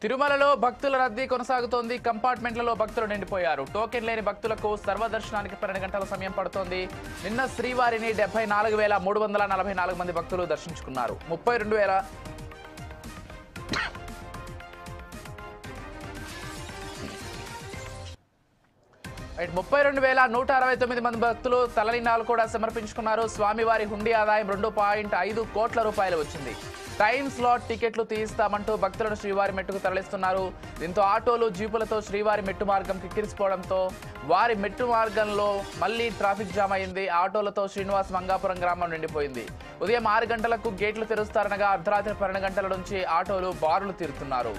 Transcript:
తిరుమలలో భక్తుల రద్దీ కొనసాగుతోంది. కంపార్ట్మెంట్లలో భక్తులు నిండిపోయారు. టోకెన్ లేని భక్తులకు సర్వదర్శనానికి 12 గంటల సమయం పడుతోంది. నిన్న శ్రీవారిని 74,344 మంది భక్తులు దర్శించుకున్నారు. 32,169 మంది భక్తులు తలనినాలు కూడా సమర్పించుకున్నారు. స్వామివారి హుండీ ఆదాయం 2.5 కోట్ల రూపాయలు వచ్చింది. టైం స్లాట్ టికెట్లు తీయిస్తామంటూ భక్తులను శ్రీవారి మెట్టుకు తరలిస్తున్నారు. దీంతో ఆటోలు జీపులతో శ్రీవారి మెట్టు మార్గం కిక్కిరిసిపోవడంతో వారి మెట్టు మార్గంలో మళ్లీ ట్రాఫిక్ జామ్ అయింది. ఆటోలతో శ్రీనివాస్ మంగాపురం గ్రామం నిండిపోయింది. ఉదయం 6 గంటలకు గేట్లు తెరుస్తారనగా అర్ధరాత్రి 12 గంటల నుంచి ఆటోలు బారులు తీరుతున్నారు.